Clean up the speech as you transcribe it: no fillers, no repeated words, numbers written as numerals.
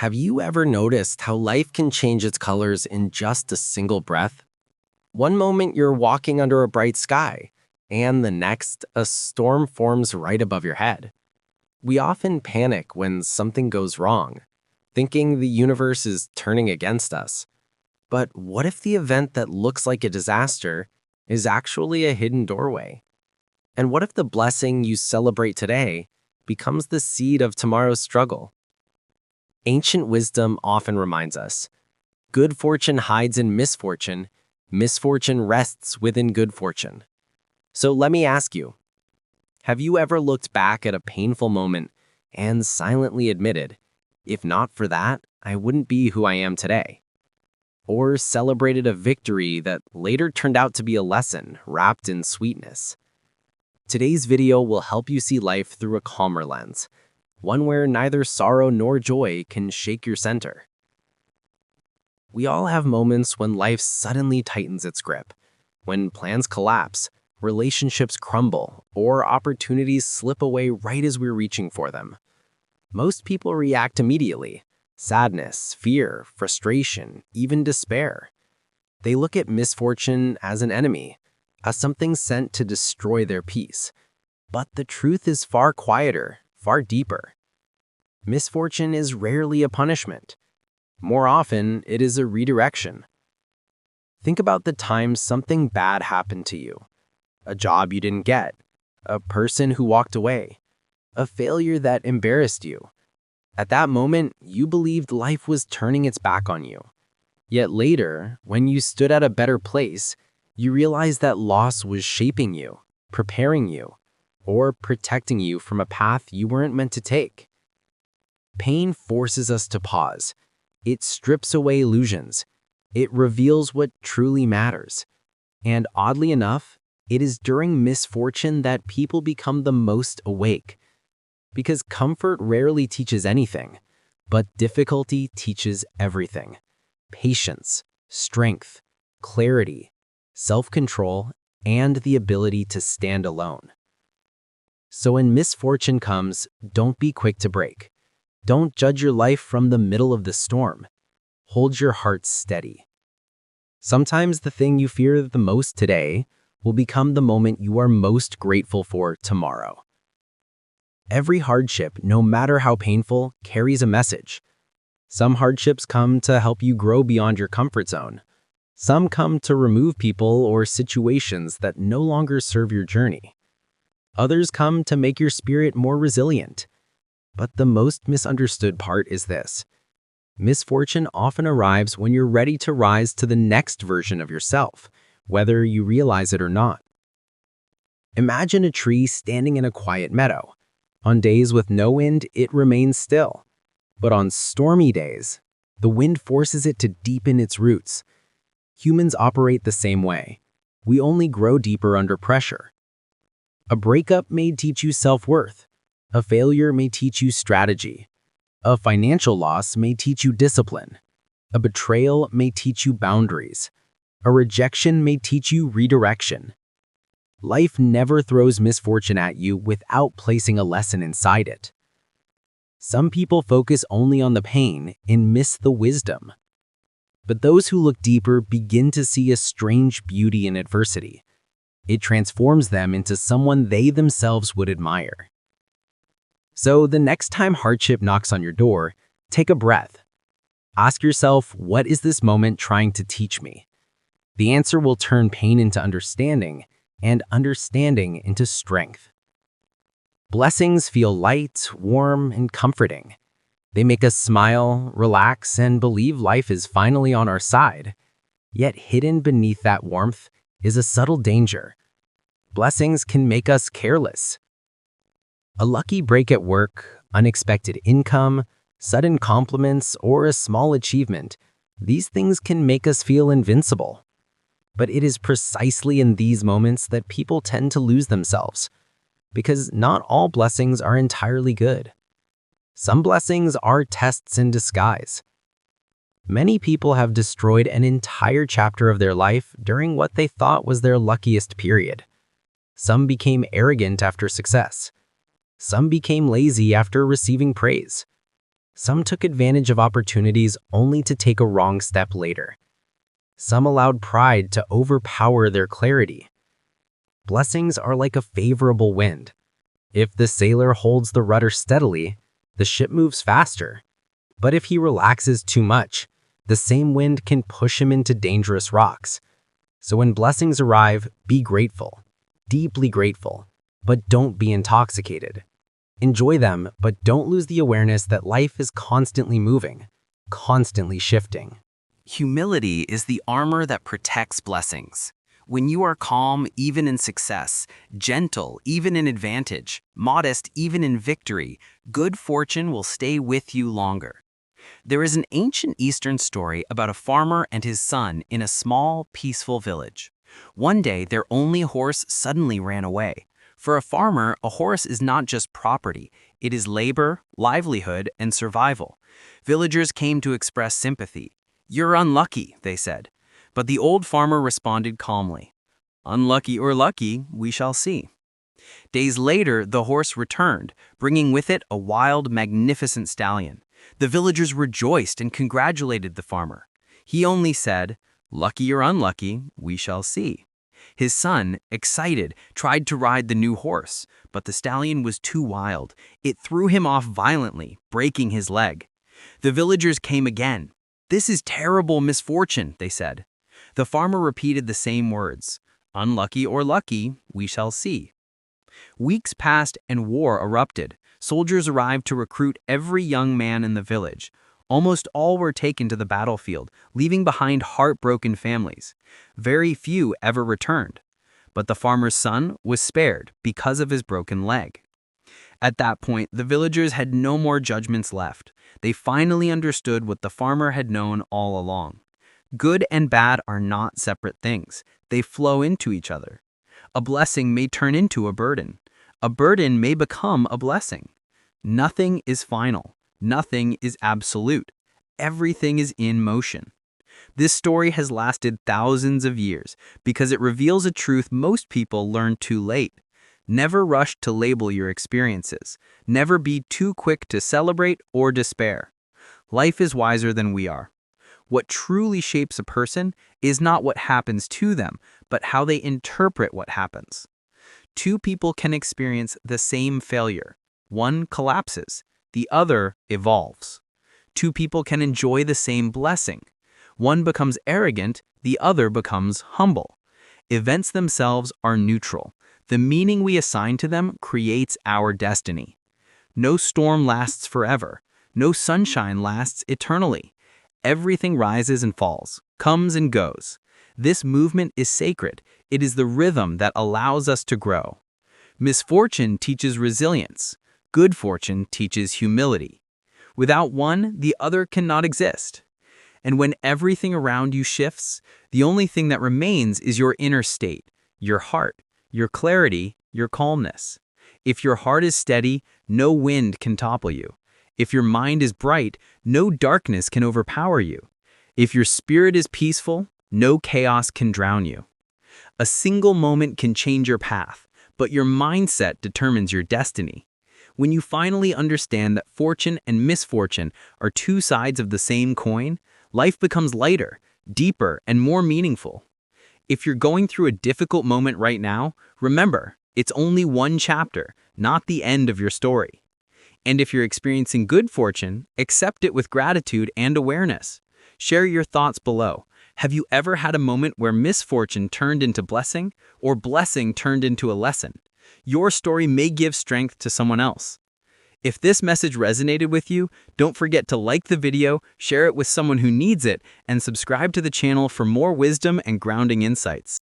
Have you ever noticed how life can change its colors in just a single breath? One moment you're walking under a bright sky, and the next, a storm forms right above your head. We often panic when something goes wrong, thinking the universe is turning against us. But what if the event that looks like a disaster is actually a hidden doorway? And what if the blessing you celebrate today becomes the seed of tomorrow's struggle? Ancient wisdom often reminds us, good fortune hides in misfortune, misfortune rests within good fortune. So let me ask you, have you ever looked back at a painful moment and silently admitted, if not for that, I wouldn't be who I am today? Or celebrated a victory that later turned out to be a lesson wrapped in sweetness? Today's video will help you see life through a calmer lens, one where neither sorrow nor joy can shake your center. We all have moments when life suddenly tightens its grip, when plans collapse, relationships crumble, or opportunities slip away right as we're reaching for them. Most people react immediately: sadness, fear, frustration, even despair. They look at misfortune as an enemy, as something sent to destroy their peace. But the truth is far quieter, far deeper. Misfortune is rarely a punishment. More often, it is a redirection. Think about the times something bad happened to you. A job you didn't get, a person who walked away, a failure that embarrassed you. At that moment, you believed life was turning its back on you. Yet later, when you stood at a better place, you realized that loss was shaping you, preparing you, or protecting you from a path you weren't meant to take. Pain forces us to pause. It strips away illusions. It reveals what truly matters. And oddly enough, it is during misfortune that people become the most awake. Because comfort rarely teaches anything, but difficulty teaches everything. Patience, strength, clarity, self-control, and the ability to stand alone. So when misfortune comes, don't be quick to break. Don't judge your life from the middle of the storm. Hold your heart steady. Sometimes the thing you fear the most today will become the moment you are most grateful for tomorrow. Every hardship, no matter how painful, carries a message. Some hardships come to help you grow beyond your comfort zone. Some come to remove people or situations that no longer serve your journey. Others come to make your spirit more resilient. But the most misunderstood part is this: misfortune often arrives when you're ready to rise to the next version of yourself, whether you realize it or not. Imagine a tree standing in a quiet meadow. On days with no wind, it remains still. But on stormy days, the wind forces it to deepen its roots. Humans operate the same way. We only grow deeper under pressure. A breakup may teach you self-worth. A failure may teach you strategy. A financial loss may teach you discipline. A betrayal may teach you boundaries. A rejection may teach you redirection. Life never throws misfortune at you without placing a lesson inside it. Some people focus only on the pain and miss the wisdom. But those who look deeper begin to see a strange beauty in adversity. It transforms them into someone they themselves would admire. So the next time hardship knocks on your door, take a breath. Ask yourself, what is this moment trying to teach me? The answer will turn pain into understanding, and understanding into strength. Blessings feel light, warm, and comforting. They make us smile, relax, and believe life is finally on our side. Yet hidden beneath that warmth is a subtle danger. Blessings can make us careless. A lucky break at work, unexpected income, sudden compliments, or a small achievement, these things can make us feel invincible. But it is precisely in these moments that people tend to lose themselves, because not all blessings are entirely good. Some blessings are tests in disguise. Many people have destroyed an entire chapter of their life during what they thought was their luckiest period. Some became arrogant after success. Some became lazy after receiving praise. Some took advantage of opportunities only to take a wrong step later. Some allowed pride to overpower their clarity. Blessings are like a favorable wind. If the sailor holds the rudder steadily, the ship moves faster. But if he relaxes too much, the same wind can push him into dangerous rocks. So when blessings arrive, be grateful, deeply grateful, but don't be intoxicated. Enjoy them, but don't lose the awareness that life is constantly moving, constantly shifting. Humility is the armor that protects blessings. When you are calm even in success, gentle even in advantage, modest even in victory, good fortune will stay with you longer. There is an ancient Eastern story about a farmer and his son in a small, peaceful village. One day, their only horse suddenly ran away. For a farmer, a horse is not just property. It is labor, livelihood, and survival. Villagers came to express sympathy. "You're unlucky," they said. But the old farmer responded calmly, "Unlucky or lucky, we shall see." Days later, the horse returned, bringing with it a wild, magnificent stallion. The villagers rejoiced and congratulated the farmer. He only said, "Lucky or unlucky, we shall see." His son, excited, tried to ride the new horse, but the stallion was too wild. It threw him off violently, breaking his leg. The villagers came again. "This is terrible misfortune," they said. The farmer repeated the same words, "Unlucky or lucky, we shall see." Weeks passed and war erupted. Soldiers arrived to recruit every young man in the village. Almost all were taken to the battlefield, leaving behind heartbroken families. Very few ever returned. But the farmer's son was spared because of his broken leg. At that point, the villagers had no more judgments left. They finally understood what the farmer had known all along. Good and bad are not separate things. They flow into each other. A blessing may turn into a burden. A burden may become a blessing. Nothing is final. Nothing is absolute. Everything is in motion. This story has lasted thousands of years because it reveals a truth most people learn too late. Never rush to label your experiences. Never be too quick to celebrate or despair. Life is wiser than we are. What truly shapes a person is not what happens to them, but how they interpret what happens. Two people can experience the same failure. One collapses, the other evolves. Two people can enjoy the same blessing. One becomes arrogant, the other becomes humble. Events themselves are neutral. The meaning we assign to them creates our destiny. No storm lasts forever. No sunshine lasts eternally. Everything rises and falls, comes and goes. This movement is sacred. It is the rhythm that allows us to grow. Misfortune teaches resilience. Good fortune teaches humility. Without one, the other cannot exist. And when everything around you shifts, the only thing that remains is your inner state, your heart, your clarity, your calmness. If your heart is steady, no wind can topple you. If your mind is bright, no darkness can overpower you. If your spirit is peaceful, no chaos can drown you. A single moment can change your path, but your mindset determines your destiny. When you finally understand that fortune and misfortune are two sides of the same coin, life becomes lighter, deeper, and more meaningful. If you're going through a difficult moment right now, remember, it's only one chapter, not the end of your story. And if you're experiencing good fortune, accept it with gratitude and awareness. Share your thoughts below. Have you ever had a moment where misfortune turned into blessing, or blessing turned into a lesson? Your story may give strength to someone else. If this message resonated with you, don't forget to like the video, share it with someone who needs it, and subscribe to the channel for more wisdom and grounding insights.